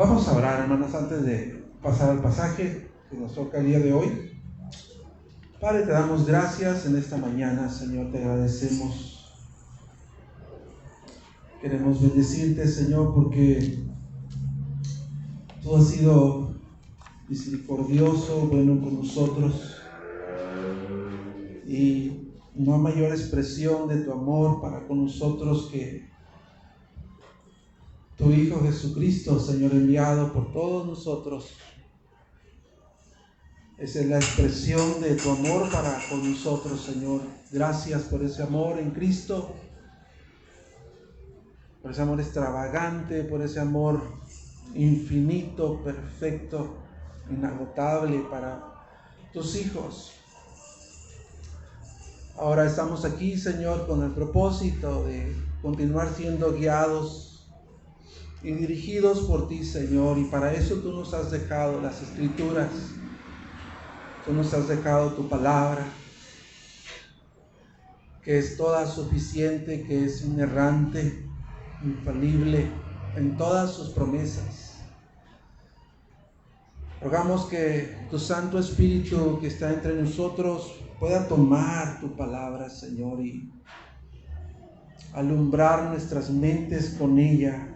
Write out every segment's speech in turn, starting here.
Vamos a orar, hermanos, antes de pasar al pasaje que nos toca el día de hoy. Padre, te damos gracias en esta mañana, Señor, te agradecemos. Queremos bendecirte, Señor, porque tú has sido misericordioso, bueno con nosotros. Y no hay mayor expresión de tu amor para con nosotros que tu Hijo Jesucristo, Señor, enviado por todos nosotros. Esa es la expresión de tu amor para con nosotros, Señor. Gracias por ese amor en Cristo, por ese amor extravagante, por ese amor infinito, perfecto, inagotable para tus hijos. Ahora estamos aquí, Señor, con el propósito de continuar siendo guiados y dirigidos por ti, Señor. Y para eso tú nos has dejado las Escrituras. Tú nos has dejado tu palabra, que es toda suficiente, que es inerrante, infalible en todas sus promesas. Rogamos que tu Santo Espíritu que está entre nosotros pueda tomar tu palabra, Señor, y alumbrar nuestras mentes con ella.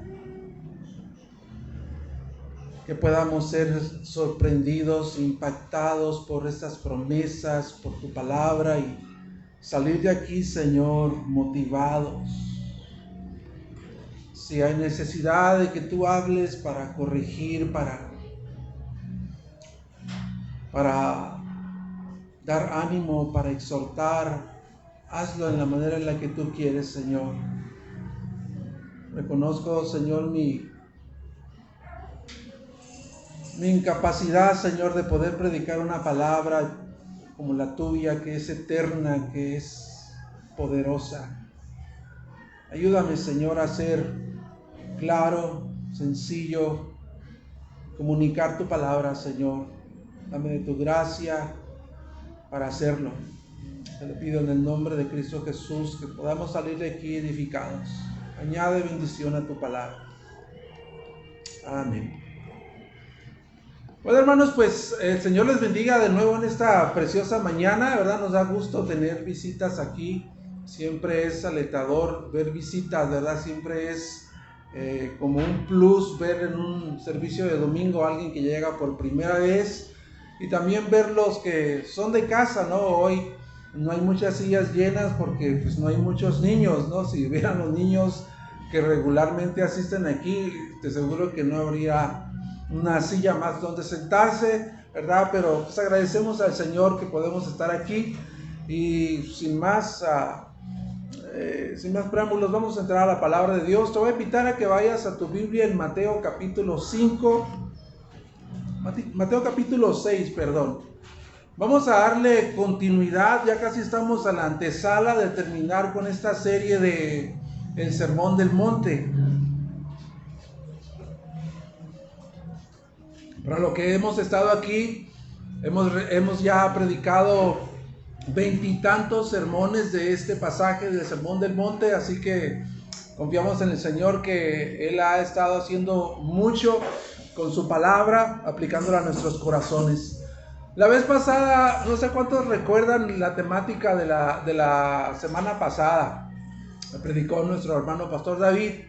Que podamos ser sorprendidos, impactados por estas promesas, por tu palabra y salir de aquí, Señor, motivados. Si hay necesidad de que tú hables para corregir, para dar ánimo, para exhortar, hazlo en la manera en la que tú quieres, Señor. Reconozco, Señor, mi incapacidad, Señor, de poder predicar una palabra como la tuya, que es eterna, que es poderosa. Ayúdame, Señor, a ser claro, sencillo, comunicar tu palabra, Señor. Dame de tu gracia para hacerlo. Te lo pido en el nombre de Cristo Jesús, que podamos salir de aquí edificados. Añade bendición a tu palabra. Amén. Bueno, hermanos, pues el Señor les bendiga de nuevo en esta preciosa mañana, ¿verdad? Nos da gusto tener visitas aquí. Siempre es alentador ver visitas, ¿verdad? Siempre es como un plus ver en un servicio de domingo a alguien que llega por primera vez. Y también ver los que son de casa, ¿no? Hoy no hay muchas sillas llenas porque pues no hay muchos niños, ¿no? Si vieran los niños que regularmente asisten aquí, te aseguro que no habría una silla más donde sentarse, ¿verdad? Pero pues agradecemos al Señor que podemos estar aquí. Y sin más preámbulos, vamos a entrar a la palabra de Dios. Te voy a invitar a que vayas a tu Biblia en Mateo capítulo 6, perdón. Vamos a darle continuidad, ya casi estamos a la antesala de terminar con esta serie de el Sermón del Monte. Para lo que hemos estado aquí, hemos ya predicado 20 y tantos sermones de este pasaje del Sermón del Monte, así que confiamos en el Señor que Él ha estado haciendo mucho con su palabra, aplicándola a nuestros corazones. La vez pasada, no sé cuántos recuerdan la temática de la semana pasada. La predicó nuestro hermano Pastor David.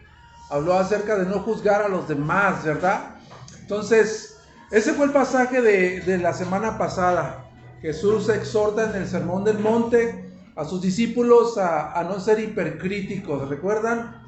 Habló acerca de no juzgar a los demás, ¿verdad? Entonces, ese fue el pasaje de la semana pasada. Jesús exhorta en el Sermón del Monte a sus discípulos a no ser hipercríticos. ¿Recuerdan?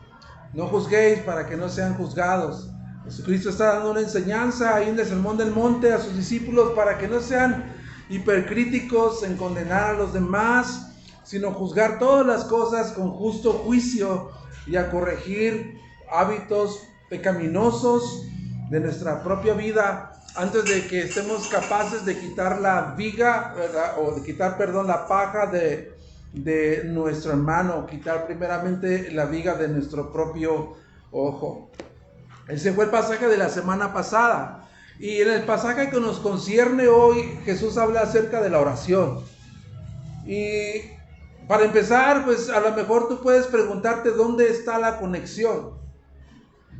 No juzguéis para que no sean juzgados. Jesucristo está dando una enseñanza ahí en el Sermón del Monte a sus discípulos para que no sean hipercríticos en condenar a los demás, sino juzgar todas las cosas con justo juicio y a corregir hábitos pecaminosos de nuestra propia vida antes de que estemos capaces de quitar la viga, ¿verdad? O de quitar, la paja de nuestro hermano, quitar primeramente la viga de nuestro propio ojo. Ese fue el pasaje de la semana pasada. Y en el pasaje que nos concierne hoy, Jesús habla acerca de la oración. Y para empezar, pues a lo mejor tú puedes preguntarte dónde está la conexión.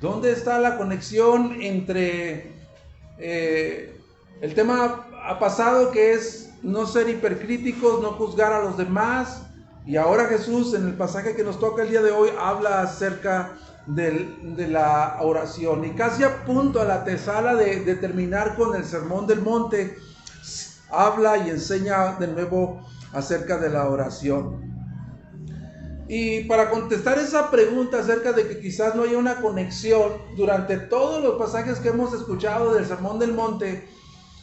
¿Dónde está la conexión entre el tema pasado, que es no ser hipercríticos, no juzgar a los demás? Y ahora Jesús, en el pasaje que nos toca el día de hoy, habla acerca de la oración. Y casi a punto, a la antesala de terminar con el Sermón del Monte, habla y enseña de nuevo acerca de la oración. Y para contestar esa pregunta acerca de que quizás no haya una conexión, durante todos los pasajes que hemos escuchado del Sermón del Monte,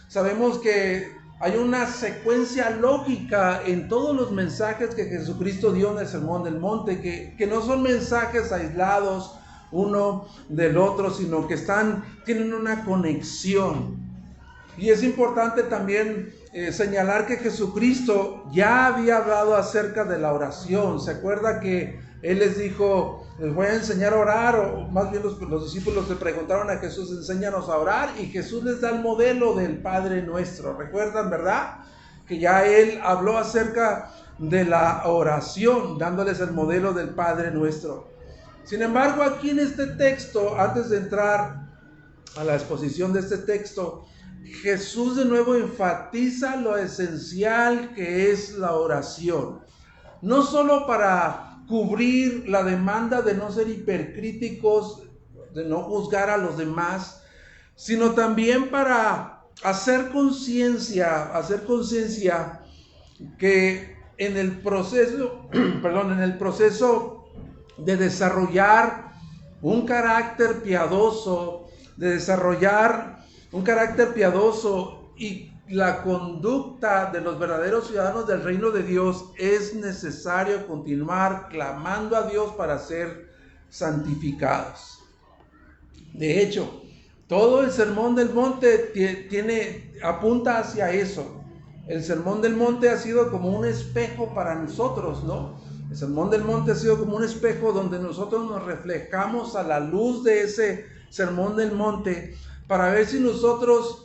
sabemos que hay una secuencia lógica en todos los mensajes que Jesucristo dio en el Sermón del Monte, que no son mensajes aislados uno del otro, sino que tienen una conexión. Y es importante también señalar que Jesucristo ya había hablado acerca de la oración. ¿Se acuerda que Él les dijo, les voy a enseñar a orar? O más bien los discípulos le preguntaron a Jesús, enséñanos a orar, y Jesús les da el modelo del Padre Nuestro. ¿Recuerdan, verdad? Que ya Él habló acerca de la oración, dándoles el modelo del Padre Nuestro. Sin embargo, aquí en este texto, antes de entrar a la exposición de este texto, Jesús de nuevo enfatiza lo esencial que es la oración. No solo para cubrir la demanda de no ser hipercríticos, de no juzgar a los demás, sino también para hacer conciencia que en el proceso, de desarrollar un carácter piadoso, y la conducta de los verdaderos ciudadanos del reino de Dios, es necesario continuar clamando a Dios para ser santificados. De hecho, todo el Sermón del Monte apunta hacia eso. El Sermón del Monte ha sido como un espejo para nosotros, ¿no? El Sermón del Monte ha sido como un espejo donde nosotros nos reflejamos a la luz de ese Sermón del Monte para ver si nosotros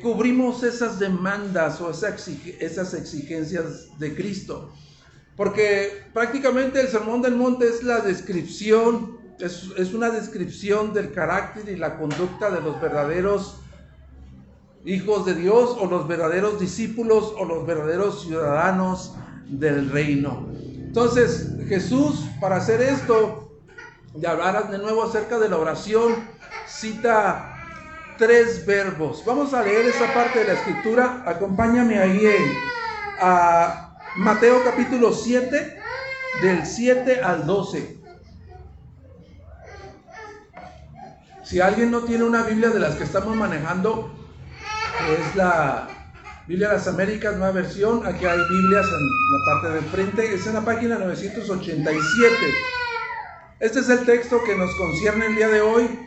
cubrimos esas demandas o esas exigencias de Cristo. Porque prácticamente el Sermón del Monte es la descripción, es una descripción del carácter y la conducta de los verdaderos hijos de Dios, o los verdaderos discípulos, o los verdaderos ciudadanos del reino. Entonces Jesús, para hacer esto, de hablar de nuevo acerca de la oración, cita 3 verbos. Vamos a leer esa parte de la escritura. Acompáñame ahí a Mateo capítulo 7, del 7 al 12. Si alguien no tiene una Biblia de las que estamos manejando, que es la Biblia de las Américas, nueva versión, aquí hay Biblias en la parte de enfrente, es en la página 987. Este es el texto que nos concierne el día de hoy,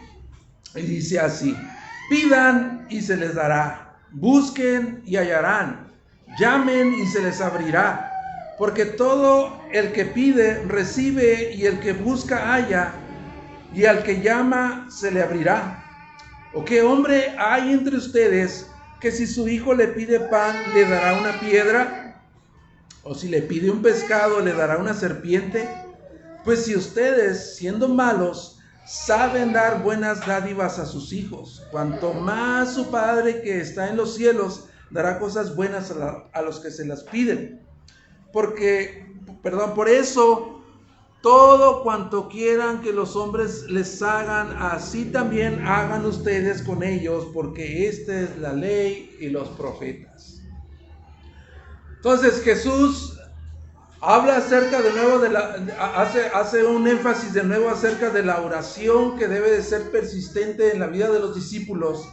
y dice así: pidan y se les dará, busquen y hallarán, llamen y se les abrirá, porque todo el que pide recibe, y el que busca halla, y al que llama se le abrirá. ¿O qué hombre hay entre ustedes que si su hijo le pide pan le dará una piedra? ¿O si le pide un pescado le dará una serpiente? Pues si ustedes, siendo malos, saben dar buenas dádivas a sus hijos, cuanto más su Padre que está en los cielos dará cosas buenas a los que se las piden. Por eso, todo cuanto quieran que los hombres les hagan, así también hagan ustedes con ellos, porque esta es la ley y los profetas. Entonces Jesús habla acerca de nuevo hace un énfasis de nuevo acerca de la oración que debe de ser persistente en la vida de los discípulos.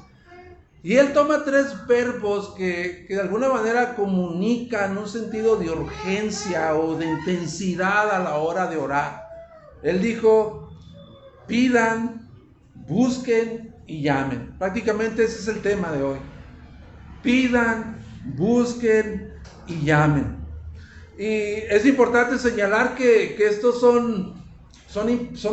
Y Él toma 3 verbos que de alguna manera comunican un sentido de urgencia o de intensidad a la hora de orar. Él dijo: pidan, busquen y llamen. Prácticamente ese es el tema de hoy. Pidan, busquen y llamen. Y es importante señalar que estos son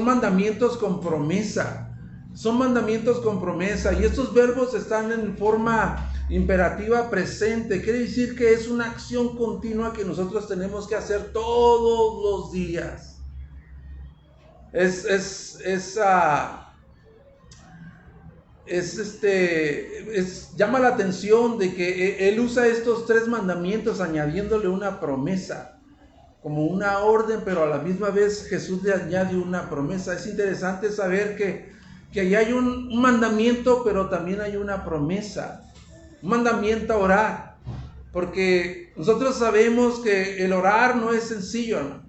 mandamientos con promesa. Son mandamientos con promesa, y estos verbos están en forma imperativa presente. Quiere decir que es una acción continua que nosotros tenemos que hacer todos los días. llama la atención de que él usa estos 3 mandamientos añadiéndole una promesa, como una orden, pero a la misma vez Jesús le añade una promesa. Es interesante saber que ahí hay un mandamiento, pero también hay una promesa, un mandamiento a orar, porque nosotros sabemos que el orar no es sencillo, hermanos.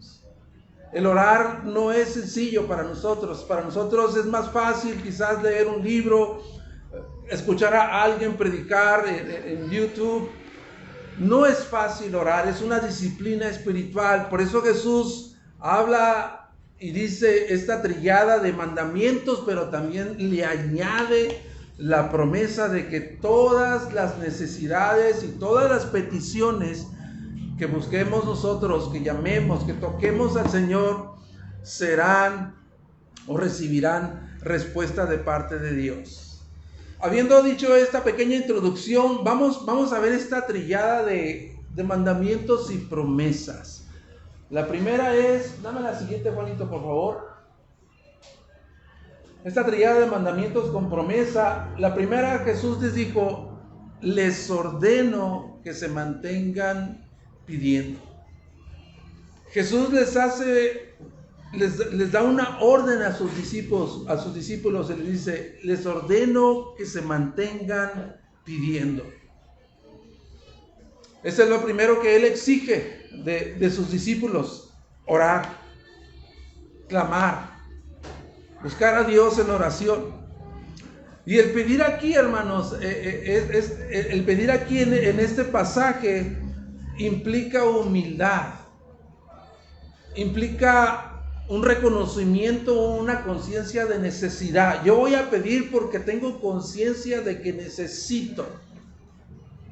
El orar no es sencillo para nosotros. Para nosotros es más fácil quizás leer un libro, escuchar a alguien predicar en YouTube. No es fácil orar, es una disciplina espiritual. Por eso Jesús habla y dice esta trillada de mandamientos, pero también le añade la promesa de que todas las necesidades y todas las peticiones que busquemos nosotros, que llamemos, que toquemos al Señor, serán o recibirán respuesta de parte de Dios. Habiendo dicho esta pequeña introducción, vamos a ver esta trillada de mandamientos y promesas. La primera es, dame la siguiente, Juanito, por favor. Esta trillada de mandamientos con promesa. La primera, Jesús les dijo: les ordeno que se mantengan pidiendo. Jesús les da una orden a sus discípulos, y les dice: les ordeno que se mantengan pidiendo. Eso es lo primero que Él exige de sus discípulos: orar, clamar, buscar a Dios en oración. Y el pedir aquí, hermanos, el pedir aquí en este pasaje implica humildad, implica un reconocimiento, una conciencia de necesidad. Yo voy a pedir porque tengo conciencia de que necesito.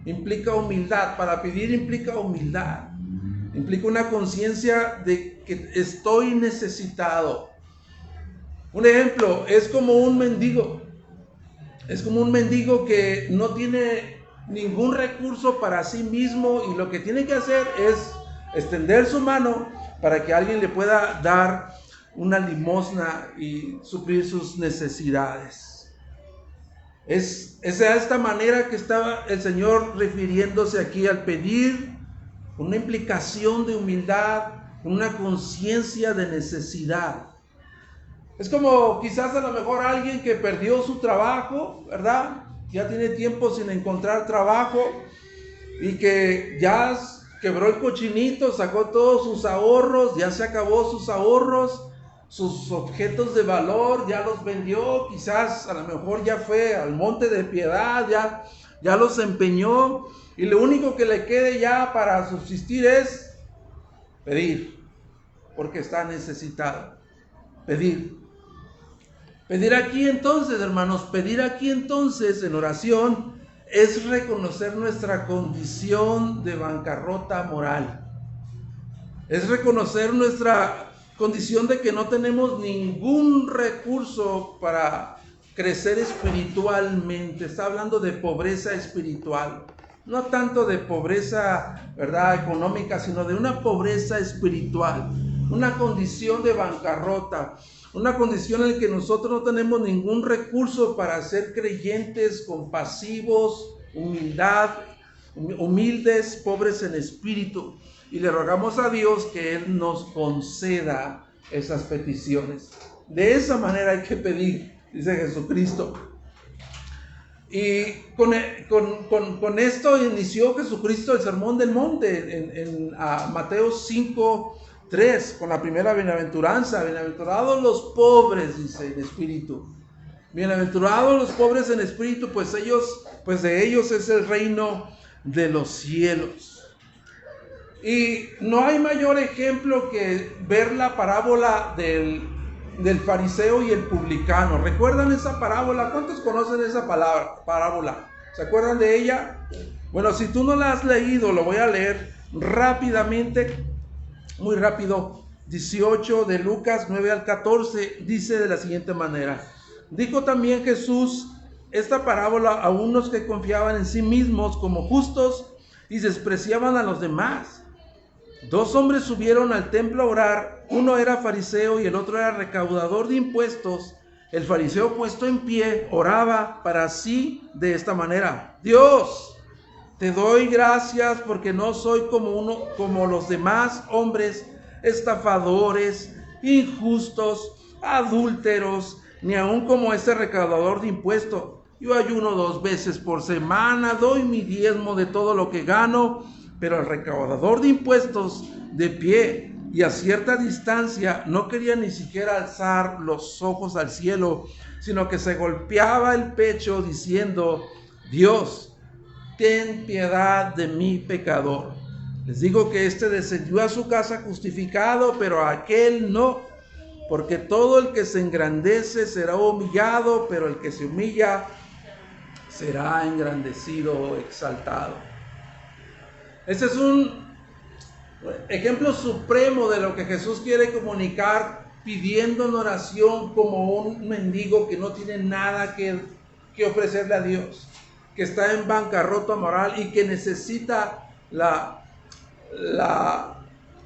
Implica humildad. Para pedir implica humildad. Implica una conciencia de que estoy necesitado. Un ejemplo, es como un mendigo. Es como un mendigo que no tiene ningún recurso para sí mismo, y lo que tiene que hacer es extender su mano para que alguien le pueda dar una limosna y suplir sus necesidades. Es de esta manera que estaba el Señor refiriéndose aquí al pedir, con una implicación de humildad, con una conciencia de necesidad. Es como quizás a lo mejor alguien que perdió su trabajo, ¿verdad? Ya tiene tiempo sin encontrar trabajo y que ya quebró el cochinito, sacó todos sus ahorros, ya se acabó sus ahorros, sus objetos de valor, ya los vendió, quizás a lo mejor ya fue al Monte de Piedad, ya los empeñó, y lo único que le quede ya para subsistir es pedir, porque está necesitado. Pedir aquí entonces, hermanos, pedir aquí entonces en oración es reconocer nuestra condición de bancarrota moral. Es reconocer nuestra condición de que no tenemos ningún recurso para crecer espiritualmente. Está hablando de pobreza espiritual. No tanto de pobreza, ¿verdad?, económica, sino de una pobreza espiritual. Una condición de bancarrota. Una condición en la que nosotros no tenemos ningún recurso para ser creyentes, compasivos, humildes, pobres en espíritu. Y le rogamos a Dios que Él nos conceda esas peticiones. De esa manera hay que pedir, dice Jesucristo. Y con esto inició Jesucristo el Sermón del Monte en Mateo 5:3, con la primera bienaventuranza. Bienaventurados los pobres, dice, en espíritu. Bienaventurados los pobres en espíritu, pues de ellos es el reino de los cielos. Y no hay mayor ejemplo que ver la parábola del fariseo y el publicano. ¿Recuerdan esa parábola? ¿Cuántos conocen esa parábola? ¿Se acuerdan de ella? Bueno, si tú no la has leído, lo voy a leer rápidamente, muy rápido. 18 de Lucas 9 al 14 dice de la siguiente manera: dijo también Jesús esta parábola a unos que confiaban en sí mismos como justos y despreciaban a los demás. 2 hombres subieron al templo a orar, uno era fariseo y el otro era recaudador de impuestos, El fariseo puesto en pie oraba para sí de esta manera: Dios, te doy gracias porque no soy como los demás hombres, estafadores, injustos, adúlteros, ni aun como ese recaudador de impuestos. Yo ayuno 2 veces por semana, doy mi diezmo de todo lo que gano. Pero el recaudador de impuestos, de pie y a cierta distancia, no quería ni siquiera alzar los ojos al cielo, sino que se golpeaba el pecho diciendo: Dios, ten piedad de mí, pecador. Les digo que este descendió a su casa justificado, pero aquel no, porque todo el que se engrandece será humillado, pero el que se humilla será engrandecido, exaltado. Este es un ejemplo supremo de lo que Jesús quiere comunicar, pidiendo en oración como un mendigo que no tiene nada que ofrecerle a Dios, que está en bancarrota moral y que necesita la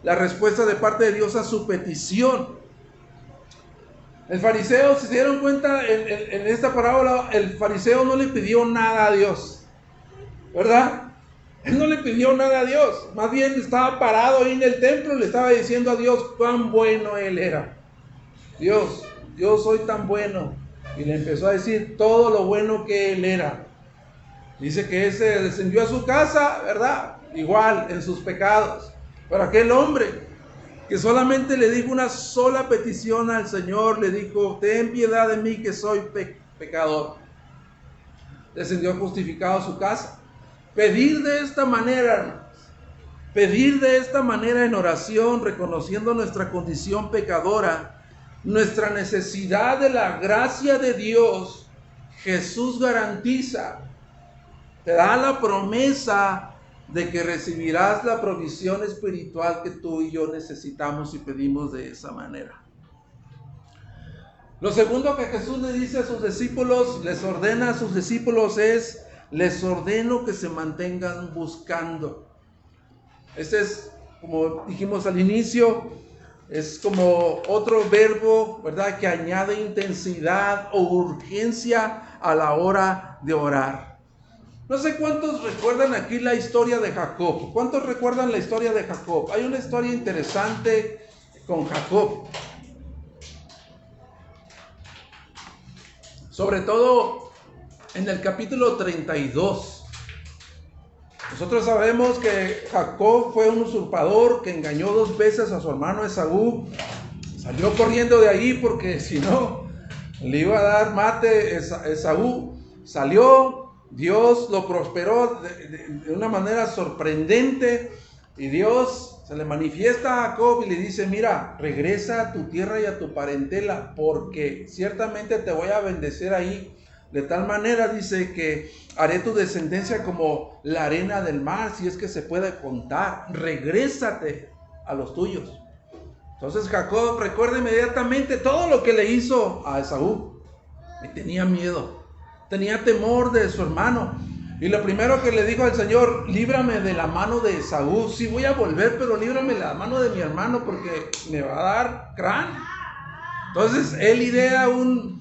respuesta de parte de Dios a su petición. El fariseo, si se dieron cuenta en esta parábola, el fariseo no le pidió nada a Dios, ¿verdad? Él no le pidió nada a Dios, más bien estaba parado ahí en el templo y le estaba diciendo a Dios cuán bueno él era. Dios, yo soy tan bueno. Y le empezó a decir todo lo bueno que él era. Dice que ese descendió a su casa, ¿verdad? Igual en sus pecados. Pero aquel hombre que solamente le dijo una sola petición al Señor, le dijo: ten piedad de mí que soy pecador. Descendió justificado a su casa. Pedir de esta manera, hermanos, pedir de esta manera en oración, reconociendo nuestra condición pecadora, nuestra necesidad de la gracia de Dios, Jesús garantiza, te da la promesa de que recibirás la provisión espiritual que tú y yo necesitamos y pedimos de esa manera. Lo segundo que Jesús le dice a sus discípulos, les ordena a sus discípulos es: les ordeno que se mantengan buscando. Este es, como dijimos al inicio, es como otro verbo, ¿verdad?, que añade intensidad o urgencia a la hora de orar. No sé cuántos recuerdan aquí la historia de Jacob. ¿Cuántos recuerdan la historia de Jacob? Hay una historia interesante con Jacob. Sobre todo en el capítulo 32. Nosotros sabemos que Jacob fue un usurpador que engañó 2 veces a su hermano Esaú. Salió corriendo de ahí porque si no le iba a dar mate Esaú. Salió, Dios lo prosperó de una manera sorprendente y Dios se le manifiesta a Jacob y le dice: mira, regresa a tu tierra y a tu parentela, porque ciertamente te voy a bendecir ahí. De tal manera, dice, que haré tu descendencia como la arena del mar, si es que se puede contar. Regrésate a los tuyos. Entonces Jacob recuerda inmediatamente todo lo que le hizo a Esaú. Y tenía miedo, tenía temor de su hermano. Y lo primero que le dijo al Señor: líbrame de la mano de Esaú. Sí, voy a volver, pero líbrame de la mano de mi hermano porque me va a dar crán. Entonces él idea un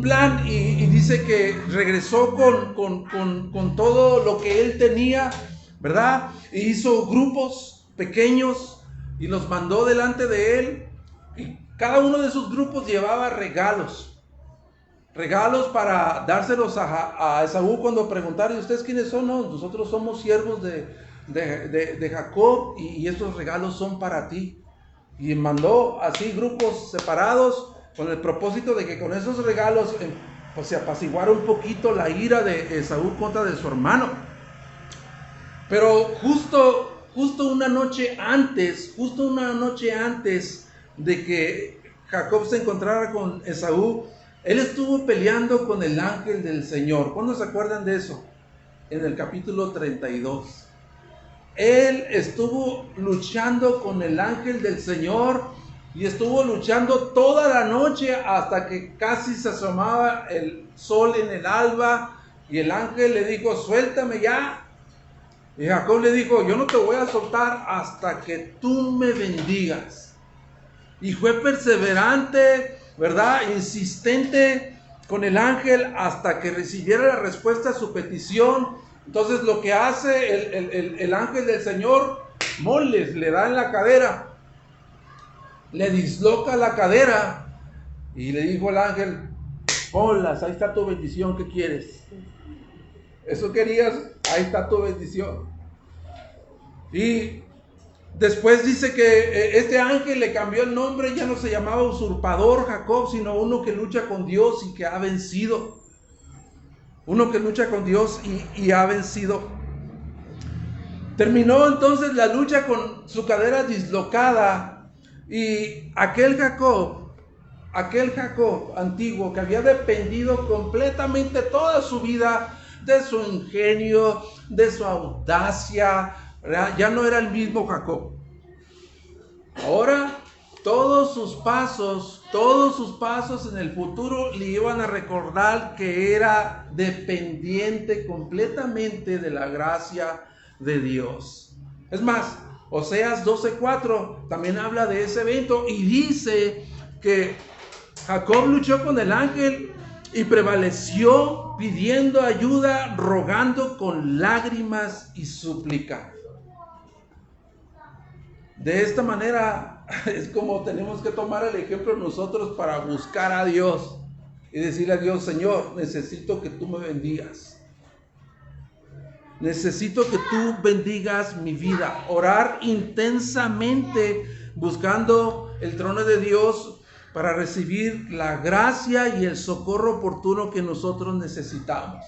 plan y dice que regresó con todo lo que él tenía, ¿verdad? E hizo grupos pequeños y los mandó delante de él. Y cada uno de esos grupos llevaba regalos para dárselos a Esaú cuando preguntara: ¿y ustedes quiénes son? No, nosotros somos siervos de Jacob y estos regalos son para ti. Y mandó así grupos separados con el propósito de que con esos regalos pues se apaciguara un poquito la ira de Esaú contra de su hermano. Pero justo una noche antes de que Jacob se encontrara con Esaú, él estuvo peleando con el ángel del Señor. ¿Cuándo se acuerdan de eso? En el capítulo 32. Él estuvo luchando con el ángel del Señor y estuvo luchando toda la noche hasta que casi se asomaba el sol en el alba y el ángel le dijo: suéltame ya. Y Jacob le dijo: yo no te voy a soltar hasta que tú me bendigas. Y fue perseverante ¿verdad? Insistente con el ángel hasta que recibiera la respuesta a su petición. Entonces lo que hace el ángel del Señor, moles, le da en la cadera, le disloca la cadera y le dijo al ángel, ponlas, ahí está tu bendición, ¿qué quieres? ¿Eso querías? Ahí está tu bendición. Y después dice que este ángel le cambió el nombre, ya no se llamaba usurpador Jacob, sino uno que lucha con Dios y que ha vencido. Uno que lucha con Dios y ha vencido. Terminó entonces la lucha con su cadera dislocada y aquel Jacob antiguo que había dependido completamente toda su vida de su ingenio, de su audacia, ya no era el mismo Jacob. Ahora todos sus pasos en el futuro le iban a recordar que era dependiente completamente de la gracia de Dios. Es más, Oseas 12:4 también habla de ese evento y dice que Jacob luchó con el ángel y prevaleció pidiendo ayuda, rogando con lágrimas y súplica. De esta manera es como tenemos que tomar el ejemplo nosotros para buscar a Dios y decirle a Dios, Señor, necesito que tú me bendigas. Necesito que tú bendigas mi vida. Orar intensamente buscando el trono de Dios para recibir la gracia y el socorro oportuno que nosotros necesitamos.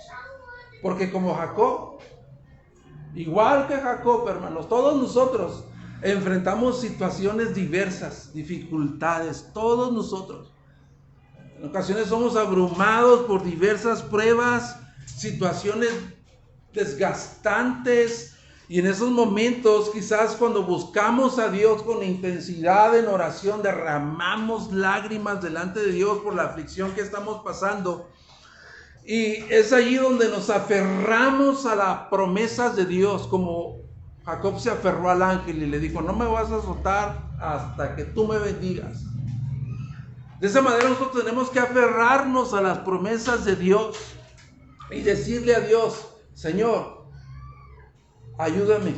Porque como Jacob, igual que Jacob, hermanos, todos nosotros enfrentamos situaciones diversas, dificultades, todos nosotros. En ocasiones somos abrumados por diversas pruebas, situaciones desgastantes, y en esos momentos, quizás cuando buscamos a Dios con intensidad en oración, derramamos lágrimas delante de Dios por la aflicción que estamos pasando. Y es allí donde nos aferramos a las promesas de Dios, como Jacob se aferró al ángel y le dijo, no me vas a soltar hasta que tú me bendigas. De esa manera nosotros tenemos que aferrarnos a las promesas de Dios y decirle a Dios, Señor, ayúdame,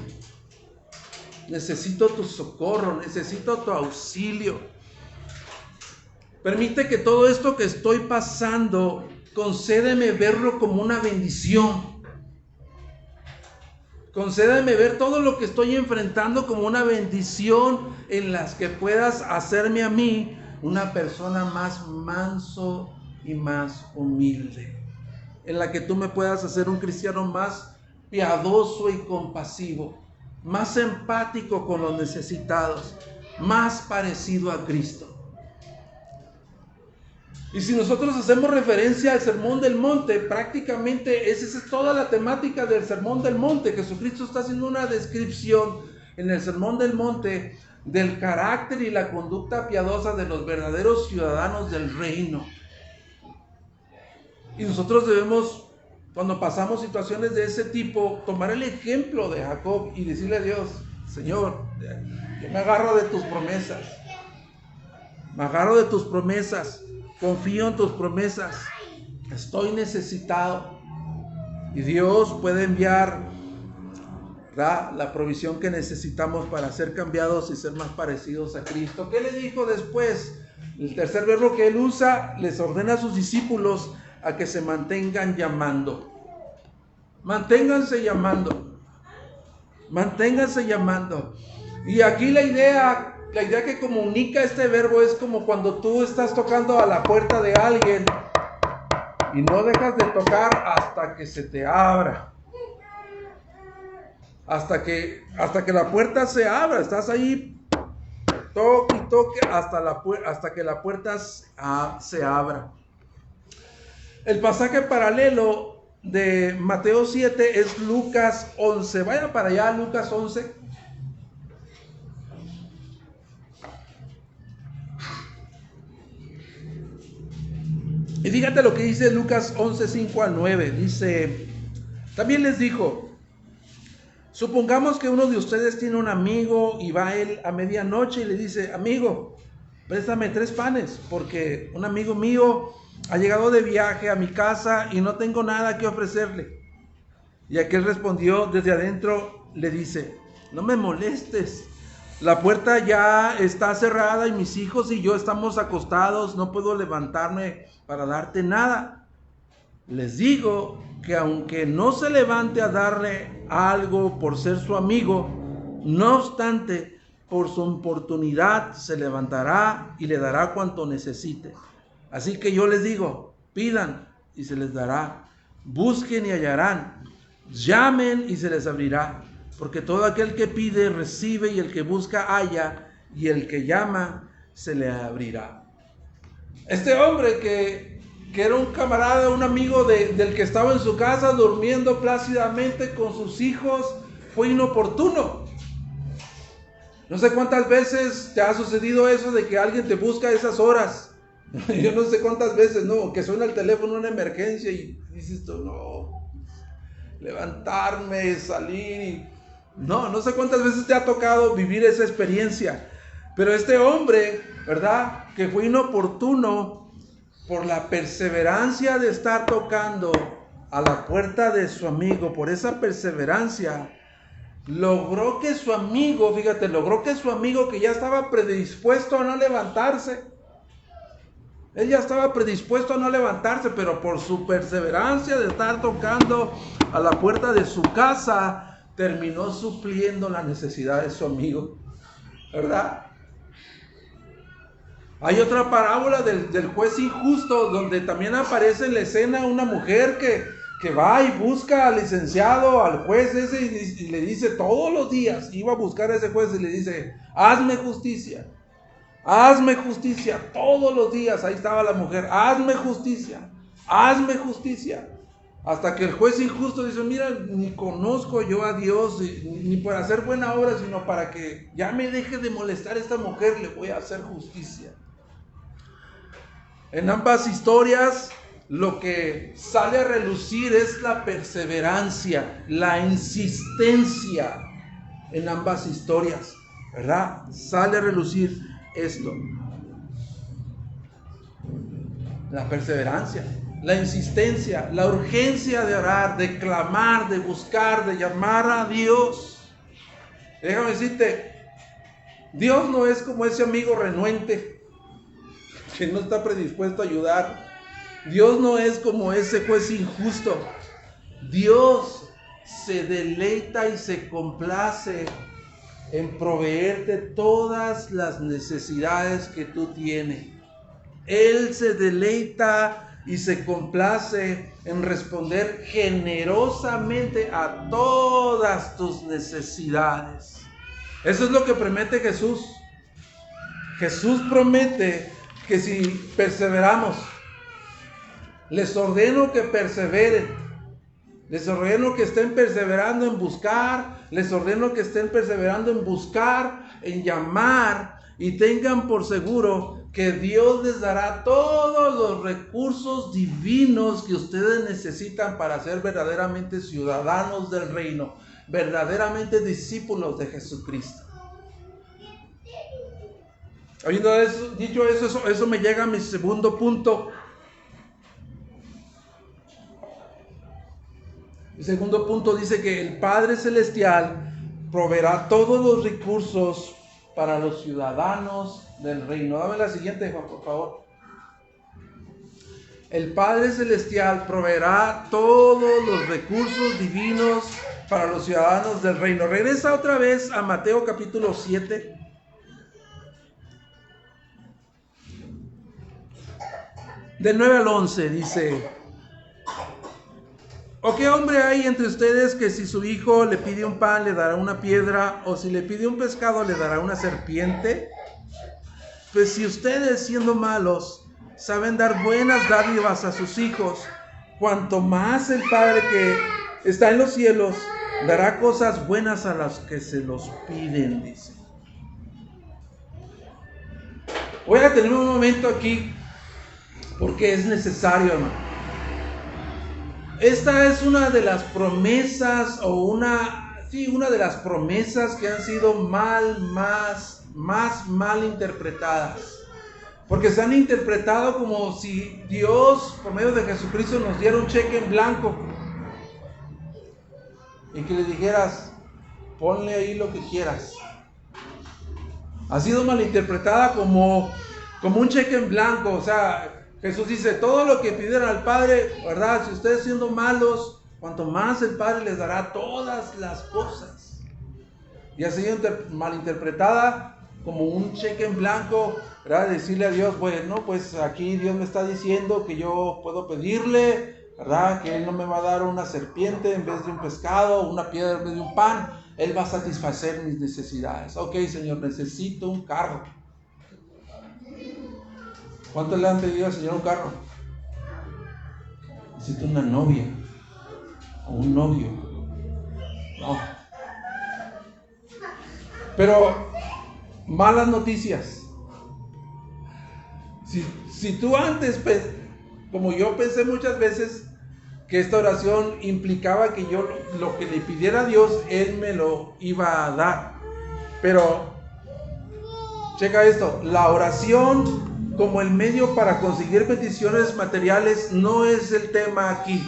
necesito tu socorro, necesito tu auxilio. Permite que todo esto que estoy pasando, concédeme verlo como una bendición. Concédeme ver todo lo que estoy enfrentando como una bendición en las que puedas hacerme a mí una persona más manso y más humilde. En la que tú me puedas hacer un cristiano más piadoso y compasivo, más empático con los necesitados, más parecido a Cristo. Y si nosotros hacemos referencia al Sermón del Monte, prácticamente esa es toda la temática del Sermón del Monte. Jesucristo está haciendo una descripción en el Sermón del Monte del carácter y la conducta piadosa de los verdaderos ciudadanos del reino. Y nosotros debemos, cuando pasamos situaciones de ese tipo, tomar el ejemplo de Jacob y decirle a Dios, Señor, yo me agarro de tus promesas. Me agarro de tus promesas. Confío en tus promesas. Estoy necesitado. Y Dios puede enviar la provisión que necesitamos para ser cambiados y ser más parecidos a Cristo. ¿Qué le dijo después? El tercer verbo que él usa, les ordena a sus discípulos a que se mantengan llamando. Manténganse llamando. Manténganse llamando. Y aquí la idea que comunica este verbo es como cuando tú estás tocando a la puerta de alguien y no dejas de tocar hasta que se te abra. Hasta que la puerta se abra. Estás ahí, toque y toque hasta que la puerta se abra. El pasaje paralelo de Mateo 7 es Lucas 11. Vaya para allá, Lucas 11. Y fíjate lo que dice Lucas 11, 5 al 9. Dice, también les dijo, supongamos que uno de ustedes tiene un amigo y va a él a medianoche y le dice, amigo, préstame 3 panes, porque un amigo mío ha llegado de viaje a mi casa y no tengo nada que ofrecerle. Y aquel respondió desde adentro, le dice, no me molestes, la puerta ya está cerrada y mis hijos y yo estamos acostados, no puedo levantarme para darte nada. Les digo que aunque no se levante a darle algo por ser su amigo, no obstante, por su oportunidad se levantará y le dará cuanto necesite. Así que yo les digo, pidan y se les dará, busquen y hallarán, llamen y se les abrirá, porque todo aquel que pide recibe y el que busca halla y el que llama se le abrirá. Este hombre que era un camarada, un amigo del que estaba en su casa durmiendo plácidamente con sus hijos, fue inoportuno. No sé cuántas veces te ha sucedido eso de que alguien te busca a esas horas. Yo no sé cuántas veces, no, que suena el teléfono, una emergencia y dices tú, no, levantarme, salir y... No sé cuántas veces te ha tocado vivir esa experiencia. Pero este hombre, ¿verdad? Que fue inoportuno por la perseverancia de estar tocando a la puerta de su amigo, por esa perseverancia, logró que su amigo, fíjate, que ya estaba predispuesto a no levantarse. Él ya estaba predispuesto a no levantarse, pero por su perseverancia de estar tocando a la puerta de su casa, terminó supliendo la necesidad de su amigo, ¿verdad? Hay otra parábola del juez injusto, donde también aparece en la escena una mujer que va y busca al licenciado, al juez ese, y le dice todos los días, iba a buscar a ese juez y le dice, hazme justicia, todos los días, ahí estaba la mujer, hazme justicia, hasta que el juez injusto dice, mira, ni conozco yo a Dios, ni para hacer buena obra, sino para que ya me deje de molestar a esta mujer, le voy a hacer justicia. En ambas historias, lo que sale a relucir es la perseverancia, la insistencia en ambas historias, ¿verdad? Sale a relucir esto. La perseverancia, la insistencia, la urgencia de orar, de clamar, de buscar, de llamar a Dios. Déjame decirte, Dios no es como ese amigo renuente que no está predispuesto a ayudar. Dios no es como ese juez injusto. Dios se deleita y se complace en proveerte todas las necesidades que tú tienes. Él se deleita y se complace en responder generosamente a todas tus necesidades. Eso es lo que promete Jesús. Jesús promete que si perseveramos, les ordeno que perseveren, les ordeno que estén perseverando en buscar, les ordeno que estén perseverando en buscar, en llamar, y tengan por seguro que Dios les dará todos los recursos divinos que ustedes necesitan para ser verdaderamente ciudadanos del reino, verdaderamente discípulos de Jesucristo. Habiendo dicho eso me llega a mi segundo punto. El segundo punto dice que el Padre Celestial proveerá todos los recursos para los ciudadanos del reino. Dame la siguiente, Juan, por favor. El Padre Celestial proveerá todos los recursos divinos para los ciudadanos del reino. Regresa otra vez a Mateo capítulo 7. Del 9 al 11 dice: ¿O qué hombre hay entre ustedes que si su hijo le pide un pan le dará una piedra, o si le pide un pescado le dará una serpiente? Pues si ustedes, siendo malos, saben dar buenas dádivas a sus hijos, cuanto más el Padre que está en los cielos dará cosas buenas a los que se los piden, dice. Voy a tener un momento aquí porque es necesario, hermano. Esta es una de las promesas, una de las promesas que han sido más mal interpretadas. Porque se han interpretado como si Dios, por medio de Jesucristo, nos diera un cheque en blanco. Y que le dijeras, ponle ahí lo que quieras. Ha sido malinterpretada como un cheque en blanco. O sea, Jesús dice, todo lo que pidieran al Padre, ¿verdad? Si ustedes siendo malos, cuanto más el Padre les dará todas las cosas. Y ha sido malinterpretada como un cheque en blanco, ¿verdad? Decirle a Dios, bueno, pues aquí Dios me está diciendo que yo puedo pedirle, ¿verdad? Que Él no me va a dar una serpiente en vez de un pescado, una piedra en vez de un pan. Él va a satisfacer mis necesidades. Ok, Señor, necesito un carro. ¿Cuánto le han pedido al Señor un carro? Necesito una novia o un novio. No. Pero malas noticias. Si tú antes, como yo pensé muchas veces, que esta oración implicaba que yo lo que le pidiera a Dios, Él me lo iba a dar. Pero, checa esto, la oración como el medio para conseguir bendiciones materiales no es el tema aquí.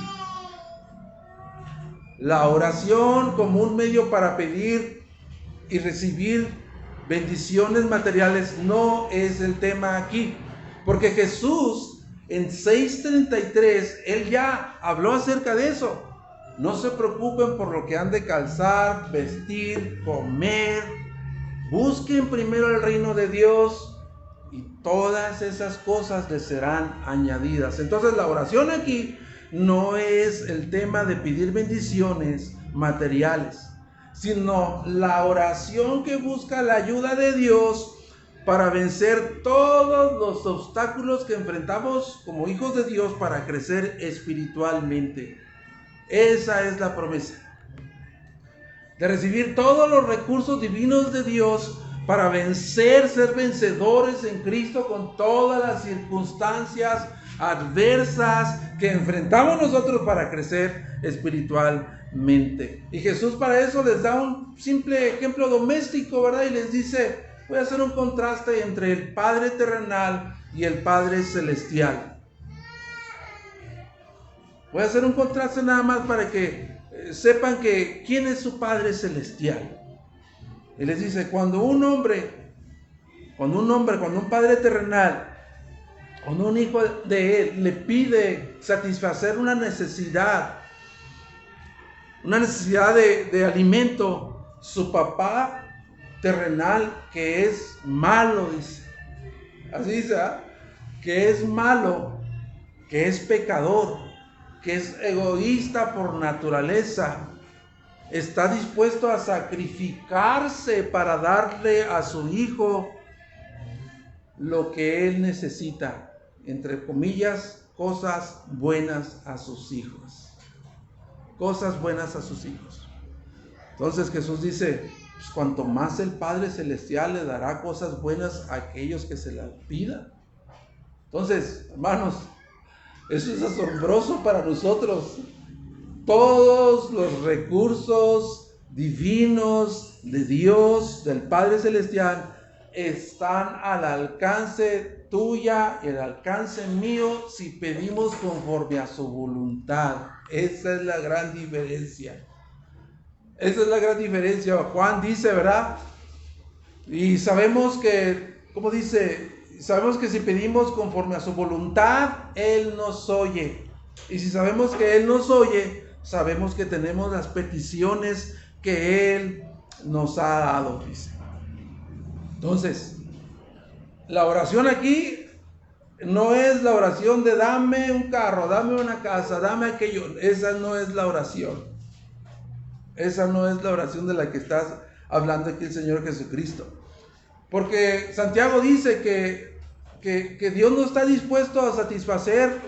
La oración como un medio para pedir y recibir bendiciones materiales no es el tema aquí. Porque Jesús en 6:33, Él ya habló acerca de eso. No se preocupen por lo que han de calzar, vestir, comer. Busquen primero el reino de Dios y todas esas cosas les serán añadidas. Entonces la oración aquí no es el tema de pedir bendiciones materiales, sino la oración que busca la ayuda de Dios para vencer todos los obstáculos que enfrentamos como hijos de Dios para crecer espiritualmente. Esa es la promesa. De recibir todos los recursos divinos de Dios para vencer, ser vencedores en Cristo con todas las circunstancias adversas que enfrentamos nosotros para crecer espiritualmente. Y Jesús para eso les da un simple ejemplo doméstico, ¿verdad? Y les dice, voy a hacer un contraste entre el Padre terrenal y el Padre celestial. Voy a hacer un contraste nada más para que sepan que quién es su Padre celestial. Y les dice, cuando un Padre terrenal, cuando un hijo de Él le pide satisfacer una necesidad de alimento, su papá terrenal, que es malo, dice, así dice, que es malo, que es pecador, que es egoísta por naturaleza, está dispuesto a sacrificarse para darle a su hijo lo que él necesita, entre comillas, cosas buenas a sus hijos. Cosas buenas a sus hijos. Entonces Jesús dice, pues cuanto más el Padre Celestial le dará cosas buenas a aquellos que se las pidan. Entonces, hermanos, eso es asombroso para nosotros. Todos los recursos divinos de Dios, del Padre Celestial, están al alcance tuya y al alcance mío si pedimos conforme a su voluntad. Esa es la gran diferencia. Esa es la gran diferencia. Juan dice, ¿verdad? Y sabemos que, ¿cómo dice? Sabemos que si pedimos conforme a su voluntad, Él nos oye. Y si sabemos que Él nos oye, sabemos que tenemos las peticiones que Él nos ha dado, dice. Entonces, la oración aquí no es la oración de dame un carro, dame una casa, dame aquello. Esa no es la oración. Esa no es la oración de la que está hablando aquí el Señor Jesucristo. Porque Santiago dice que Dios no está dispuesto a satisfacer,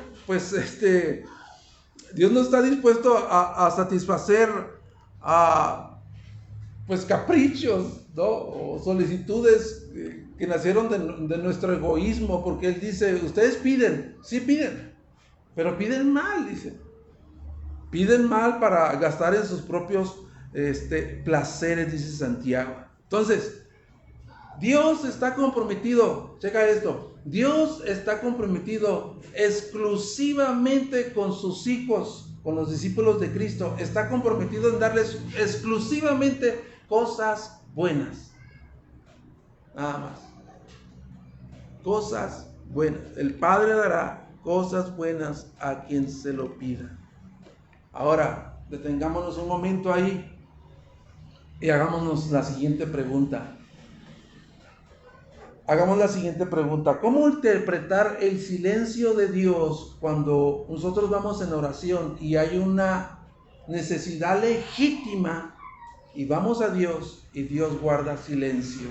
Dios no está dispuesto a satisfacer caprichos, ¿no? O solicitudes que nacieron de nuestro egoísmo, porque Él dice, ustedes piden, sí piden, pero piden mal, dice. Piden mal para gastar en sus propios placeres, dice Santiago. Entonces, Dios está comprometido, checa esto, Dios está comprometido exclusivamente con sus hijos, con los discípulos de Cristo. Está comprometido en darles exclusivamente cosas buenas. Nada más. Cosas buenas. El Padre dará cosas buenas a quien se lo pida. Ahora, detengámonos un momento ahí y hagámonos la siguiente pregunta. Hagamos la siguiente pregunta. ¿Cómo interpretar el silencio de Dios cuando nosotros vamos en oración y hay una necesidad legítima y vamos a Dios y Dios guarda silencio?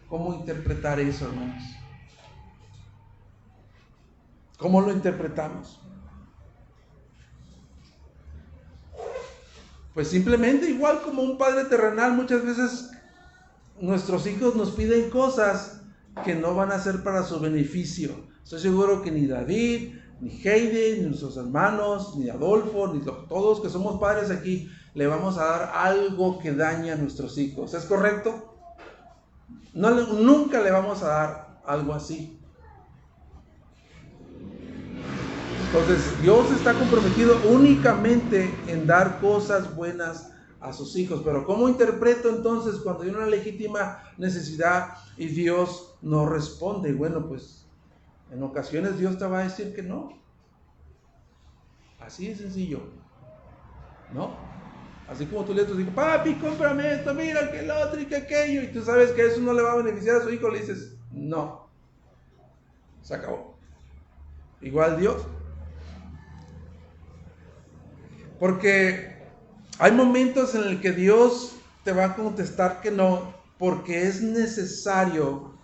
¿Cómo interpretar eso, hermanos? ¿Cómo lo interpretamos? Pues simplemente igual como un padre terrenal, muchas veces nuestros hijos nos piden cosas que no van a ser para su beneficio. Estoy seguro que ni David, ni Heidi, ni nuestros hermanos, ni Adolfo, ni todos que somos padres aquí, le vamos a dar algo que dañe a nuestros hijos. ¿Es correcto? No, nunca le vamos a dar algo así. Entonces, Dios está comprometido únicamente en dar cosas buenas a sus hijos. Pero ¿cómo interpreto entonces cuando hay una legítima necesidad y Dios no responde? Bueno, pues en ocasiones Dios te va a decir que no. Así de sencillo, ¿no? Así como tú le dices, papi, cómprame esto, mira que el otro y que aquello, y tú sabes que eso no le va a beneficiar a su hijo, le dices, no. Se acabó. Igual Dios. Porque hay momentos en el que Dios te va a contestar que no, porque es necesario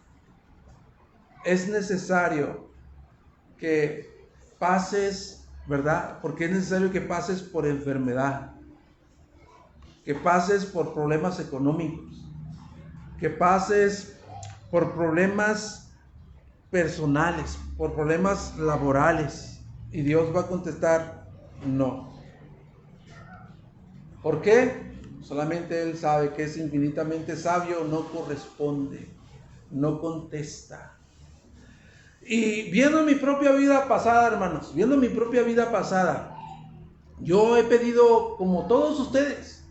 que pases, ¿verdad? Porque es necesario que pases por enfermedad, que pases por problemas económicos, que pases por problemas personales, por problemas laborales, y Dios va a contestar no. ¿Por qué? Solamente Él sabe que es infinitamente sabio, no corresponde, no contesta. Y viendo mi propia vida pasada, hermanos, yo he pedido como todos ustedes.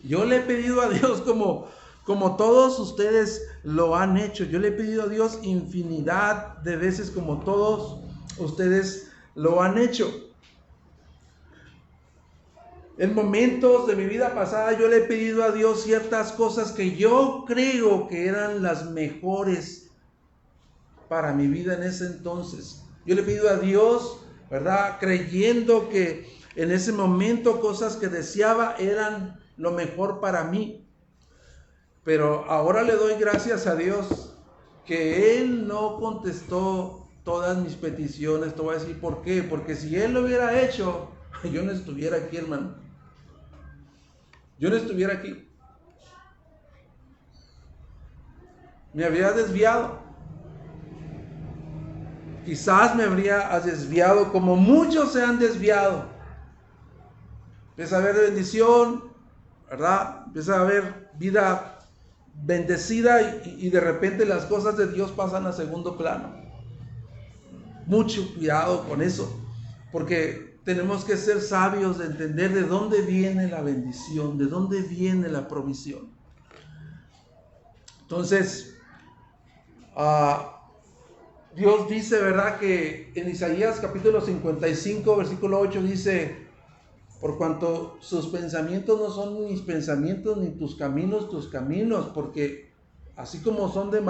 Yo le he pedido a Dios como todos ustedes lo han hecho. Yo le he pedido a Dios infinidad de veces como todos ustedes lo han hecho. En momentos de mi vida pasada yo le he pedido a Dios ciertas cosas que yo creo que eran las mejores para mi vida en ese entonces. Yo le he pedido a Dios, ¿verdad? Creyendo que en ese momento cosas que deseaba eran lo mejor para mí. Pero ahora le doy gracias a Dios que Él no contestó todas mis peticiones. Te voy a decir por qué. Porque si Él lo hubiera hecho, yo no estuviera aquí, hermano. Yo no estuviera aquí. Me habría desviado. Quizás me habría desviado como muchos se han desviado. Empieza a haber bendición, ¿verdad? Empieza a haber vida bendecida y de repente las cosas de Dios pasan a segundo plano. Mucho cuidado con eso, porque tenemos que ser sabios de entender de dónde viene la bendición, de dónde viene la provisión. Entonces, Dios dice, ¿verdad? Que en Isaías capítulo 55, versículo 8 dice, por cuanto sus pensamientos no son mis pensamientos, ni tus caminos, porque así como son de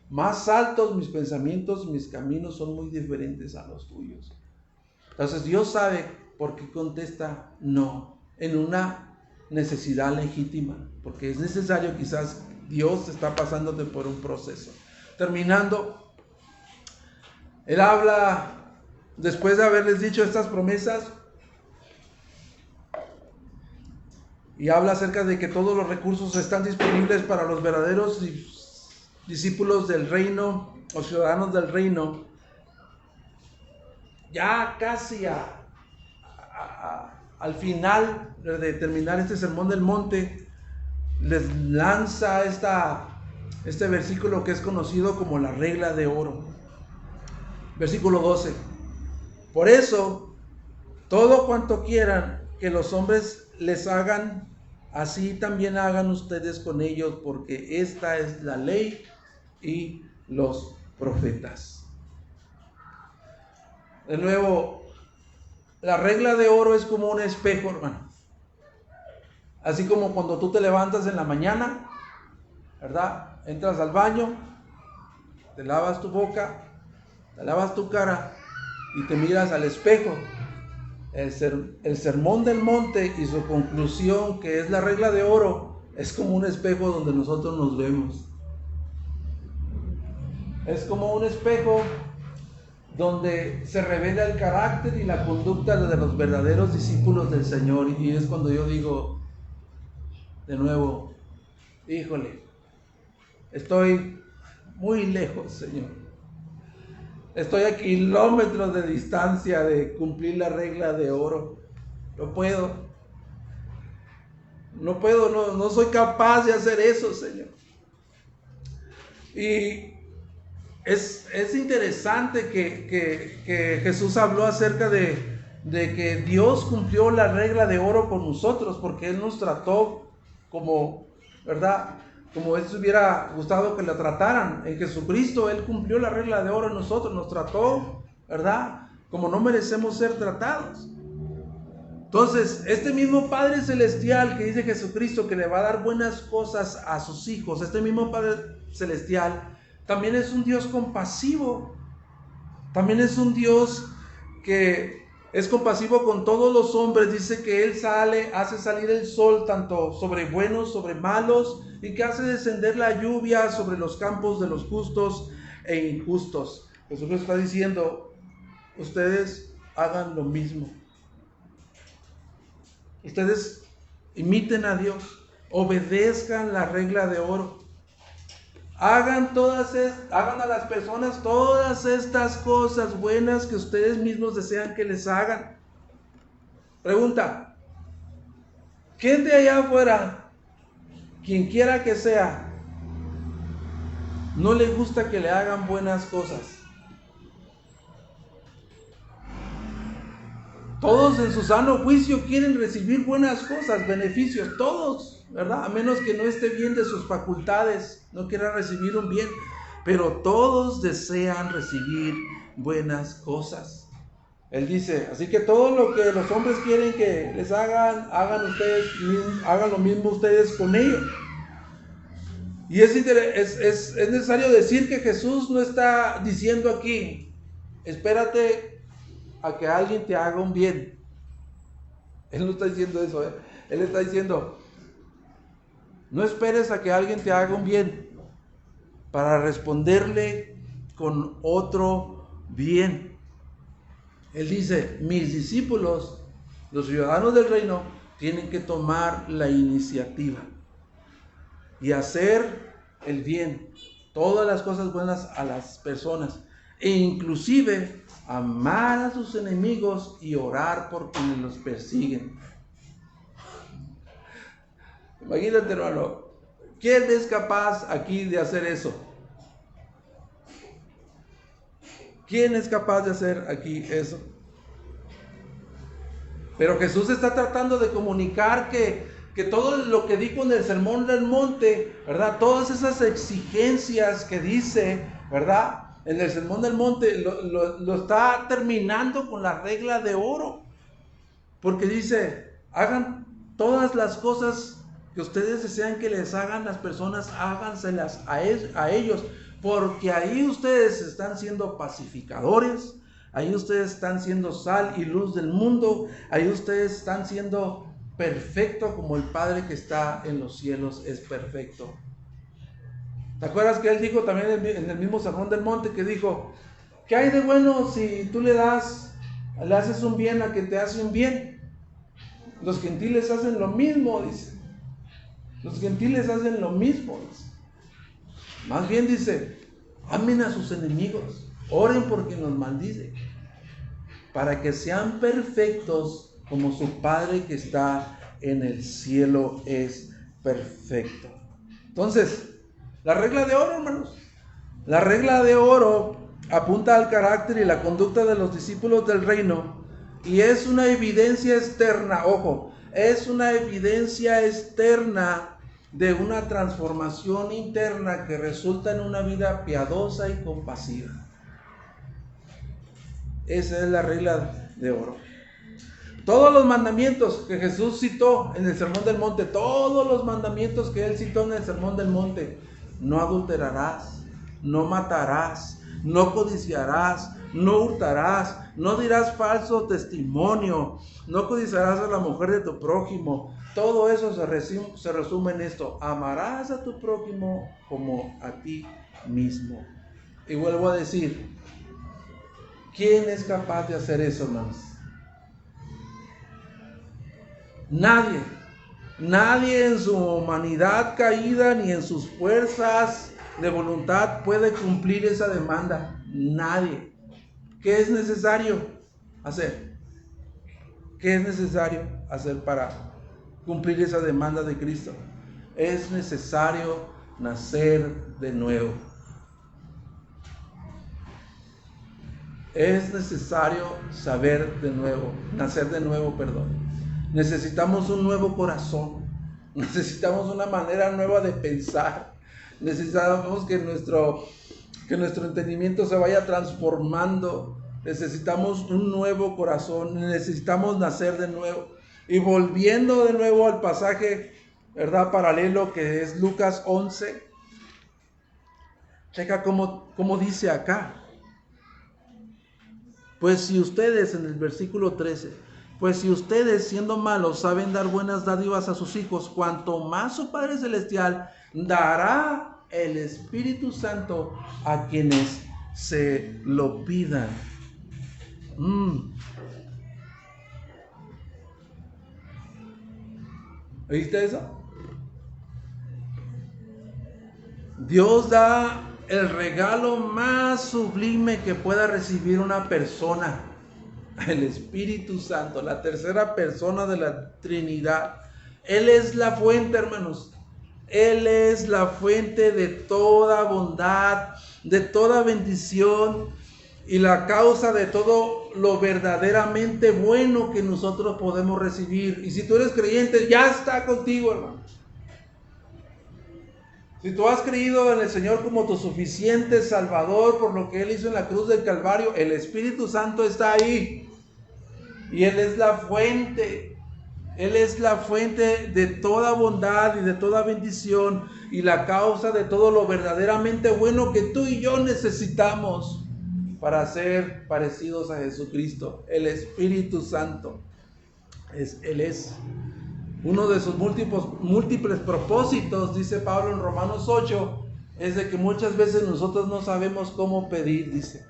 más altos mis pensamientos, mis caminos son muy diferentes a los tuyos. Entonces Dios sabe por qué contesta no, en una necesidad legítima, porque es necesario, quizás Dios está pasándote por un proceso. Terminando, Él habla, después de haberles dicho estas promesas, y habla acerca de que todos los recursos están disponibles para los verdaderos discípulos del reino o ciudadanos del reino. Ya casi al final de terminar este sermón del monte, les lanza este versículo que es conocido como la regla de oro. Versículo 12. Por eso, todo cuanto quieran que los hombres les hagan, así también hagan ustedes con ellos, porque esta es la ley y los profetas. De nuevo, la regla de oro es como un espejo, hermano. Así como cuando tú te levantas en la mañana, ¿verdad? Entras al baño, te lavas tu boca, te lavas tu cara y te miras al espejo. El sermón del monte y su conclusión, que es la regla de oro, es como un espejo donde nosotros nos vemos. Es como un espejo donde se revela el carácter y la conducta de los verdaderos discípulos del Señor. Y es cuando yo digo, de nuevo, híjole, estoy muy lejos, Señor. Estoy a kilómetros de distancia de cumplir la regla de oro. No puedo, no soy capaz de hacer eso, Señor. Y es interesante que Jesús habló acerca de que Dios cumplió la regla de oro con nosotros, porque Él nos trató como, ¿verdad? Como Él se hubiera gustado que la trataran. En Jesucristo Él cumplió la regla de oro en nosotros, nos trató, ¿verdad? Como no merecemos ser tratados. Entonces, este mismo Padre Celestial que dice Jesucristo que le va a dar buenas cosas a sus hijos, este mismo Padre Celestial también es un Dios compasivo. También es un Dios que es compasivo con todos los hombres. Dice que Él hace salir el sol tanto sobre buenos, sobre malos, y que hace descender la lluvia sobre los campos de los justos e injustos. Jesús está diciendo, ustedes hagan lo mismo. Ustedes imiten a Dios, obedezcan la regla de oro. Hagan a las personas todas estas cosas buenas que ustedes mismos desean que les hagan. Pregunta, ¿quién de allá afuera, quien quiera que sea, no le gusta que le hagan buenas cosas? Todos en su sano juicio quieren recibir buenas cosas, beneficios, todos, ¿verdad? A menos que no esté bien de sus facultades, no quiera recibir un bien, pero todos desean recibir buenas cosas. Él dice, así que todo lo que los hombres quieren que les hagan lo mismo ustedes con ellos. Y es necesario decir que Jesús no está diciendo aquí, espérate a que alguien te haga un bien. Él no está diciendo eso, ¿eh? Él está diciendo, no esperes a que alguien te haga un bien para responderle con otro bien. Él dice, mis discípulos, los ciudadanos del reino, tienen que tomar la iniciativa y hacer el bien, todas las cosas buenas a las personas, e inclusive amar a sus enemigos y orar por quienes los persiguen. Imagínate, hermano, ¿quién es capaz aquí de hacer eso? ¿Quién es capaz de hacer aquí eso? Pero Jesús está tratando de comunicar que todo lo que dijo en el Sermón del Monte, ¿verdad? Todas esas exigencias que dice, ¿verdad? En el Sermón del Monte lo está terminando con la regla de oro. Porque dice, hagan todas las cosas que ustedes desean que les hagan las personas, háganselas a ellos. Porque ahí ustedes están siendo pacificadores, ahí ustedes están siendo sal y luz del mundo, ahí ustedes están siendo perfectos como el Padre que está en los cielos es perfecto. ¿Te acuerdas que Él dijo también en el mismo Sermón del Monte que dijo, ¿qué hay de bueno si tú le haces un bien a quien te hace un bien? Los gentiles hacen lo mismo, dice. Los gentiles hacen lo mismo, dice. Más bien dice, amen a sus enemigos, oren por quien los maldice, para que sean perfectos como su Padre que está en el cielo es perfecto. Entonces, la regla de oro, hermanos. La regla de oro apunta al carácter y la conducta de los discípulos del reino y es una evidencia externa, ojo, es una evidencia externa de una transformación interna que resulta en una vida piadosa y compasiva. Esa es la regla de oro. Todos los mandamientos que Jesús citó en el Sermón del Monte, todos los mandamientos que Él citó en el Sermón del Monte, no adulterarás, no matarás, no codiciarás, no hurtarás, no dirás falso testimonio, no codiciarás a la mujer de tu prójimo. Todo eso se resume en esto: amarás a tu prójimo como a ti mismo. Y vuelvo a decir, ¿quién es capaz de hacer eso, hermanos? Nadie. Nadie en su humanidad caída ni en sus fuerzas de voluntad puede cumplir esa demanda. Nadie. ¿Qué es necesario hacer? ¿Qué es necesario hacer para cumplir esa demanda de Cristo? Es necesario nacer de nuevo. Es necesario saber de nuevo, nacer de nuevo, perdón. Necesitamos un nuevo corazón. Necesitamos una manera nueva de pensar. Necesitamos que nuestro entendimiento se vaya transformando. Necesitamos un nuevo corazón. Necesitamos nacer de nuevo. Y volviendo de nuevo al pasaje, ¿verdad?, paralelo, que es Lucas 11. Checa cómo dice acá. Pues si ustedes, en el versículo 13, pues si ustedes, siendo malos, saben dar buenas dádivas a sus hijos, cuanto más su Padre Celestial dará el Espíritu Santo a quienes se lo pidan. ¿Oíste eso? Dios da el regalo más sublime que pueda recibir una persona: el Espíritu Santo, la tercera persona de la Trinidad. Él es la fuente, hermanos. Él es la fuente de toda bondad, de toda bendición y la causa de todo lo verdaderamente bueno que nosotros podemos recibir. Y si tú eres creyente, ya está contigo, hermano. Si tú has creído en el Señor como tu suficiente Salvador por lo que Él hizo en la cruz del Calvario, el Espíritu Santo está ahí. Y Él es la fuente. Él es la fuente de toda bondad y de toda bendición y la causa de todo lo verdaderamente bueno que tú y yo necesitamos para ser parecidos a Jesucristo. El Espíritu Santo. Él es uno de sus múltiples propósitos, dice Pablo en Romanos 8, es de que muchas veces nosotros no sabemos cómo pedir, dice.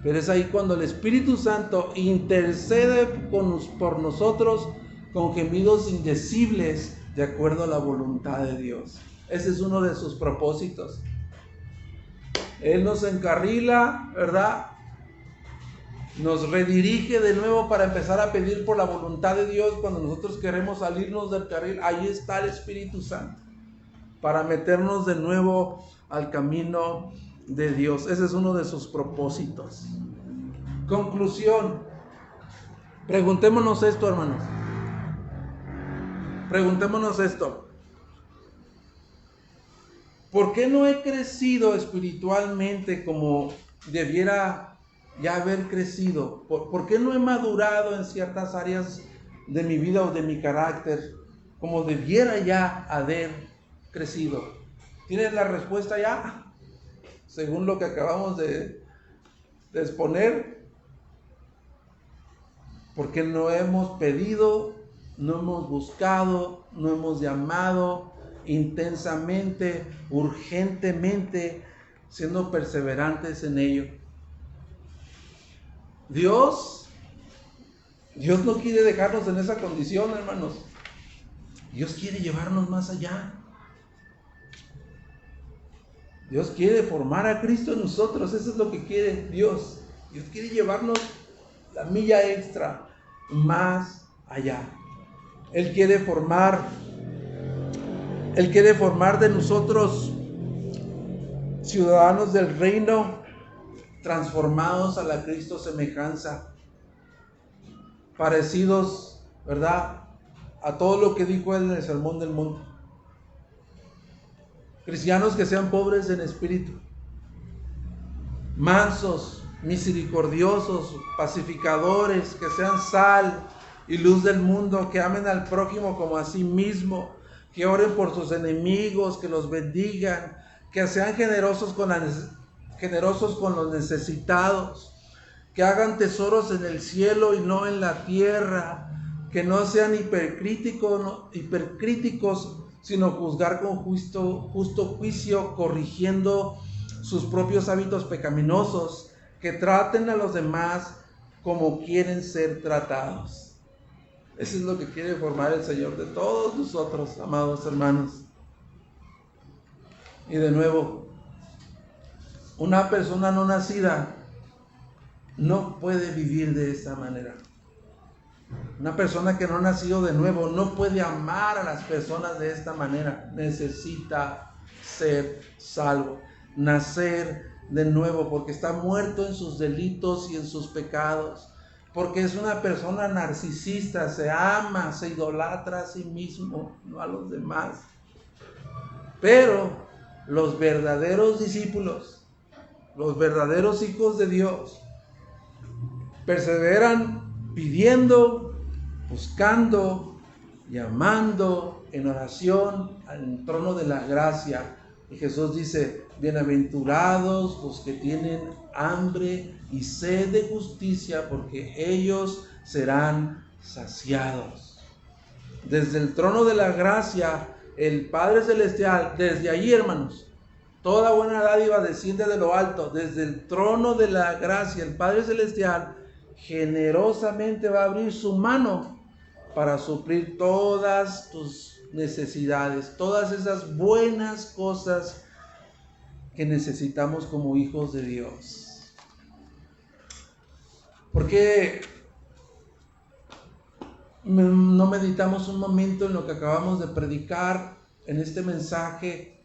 Pero es ahí cuando el Espíritu Santo intercede por nosotros con gemidos indecibles de acuerdo a la voluntad de Dios. Ese es uno de sus propósitos. Él nos encarrila, ¿verdad? Nos redirige de nuevo para empezar a pedir por la voluntad de Dios. Cuando nosotros queremos salirnos del carril, ahí está el Espíritu Santo para meternos de nuevo al camino de Dios. Ese es uno de sus propósitos. Conclusión. Preguntémonos esto, hermanos. Preguntémonos esto. ¿Por qué no he crecido espiritualmente como debiera ya haber crecido? ¿Por qué no he madurado en ciertas áreas de mi vida o de mi carácter como debiera ya haber crecido? ¿Tienes la respuesta ya? Según lo que acabamos de exponer. Porque no hemos pedido, no hemos buscado, no hemos llamado intensamente, urgentemente, siendo perseverantes en ello. Dios no quiere dejarnos en esa condición, hermanos. Dios quiere llevarnos más allá. Dios quiere formar a Cristo en nosotros. Eso es lo que quiere Dios. Dios quiere llevarnos la milla extra, más allá. Él quiere formar Él quiere formar de nosotros ciudadanos del reino, transformados a la Cristo semejanza, parecidos, ¿verdad?, a todo lo que dijo él en el Sermón del Monte. Cristianos que sean pobres en espíritu, mansos, misericordiosos, pacificadores, que sean sal y luz del mundo, que amen al prójimo como a sí mismo, que oren por sus enemigos, que los bendigan, que sean generosos con los necesitados, que hagan tesoros en el cielo y no en la tierra, que no sean hipercríticos, sino juzgar con justo juicio, corrigiendo sus propios hábitos pecaminosos, que traten a los demás como quieren ser tratados. Eso es lo que quiere formar el Señor de todos nosotros, amados hermanos. Y de nuevo, una persona no nacida no puede vivir de esta manera. Una persona que no ha nacido de nuevo no puede amar a las personas de esta manera. Necesita ser salvo, nacer de nuevo, porque está muerto en sus delitos y en sus pecados, porque es una persona narcisista, se ama, se idolatra a sí mismo, no a los demás. Pero los verdaderos discípulos, los verdaderos hijos de Dios, perseveran pidiendo, buscando, llamando en oración al trono de la gracia. Y Jesús dice: bienaventurados los que tienen hambre y sed de justicia, porque ellos serán saciados. Desde el trono de la gracia, el Padre Celestial, desde allí, hermanos, toda buena dádiva desciende de lo alto. Desde el trono de la gracia, el Padre Celestial generosamente va a abrir su mano para suplir todas tus necesidades, todas esas buenas cosas que necesitamos como hijos de Dios. ¿Por qué no meditamos un momento en lo que acabamos de predicar, en este mensaje?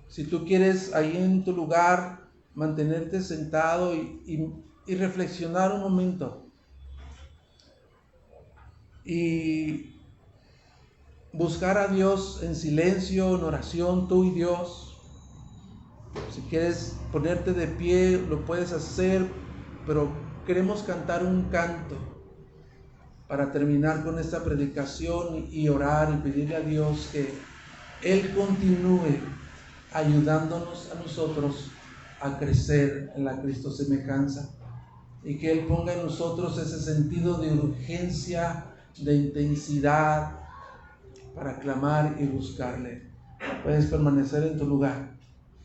Si tú quieres ahí en tu lugar mantenerte sentado y reflexionar un momento y buscar a Dios en silencio, en oración, tú y Dios. Si quieres ponerte de pie, lo puedes hacer, pero queremos cantar un canto para terminar con esta predicación y orar y pedirle a Dios que Él continúe ayudándonos a nosotros a crecer en la Cristo semejanza, y que Él ponga en nosotros ese sentido de urgencia, de intensidad para clamar y buscarle. Puedes permanecer en tu lugar.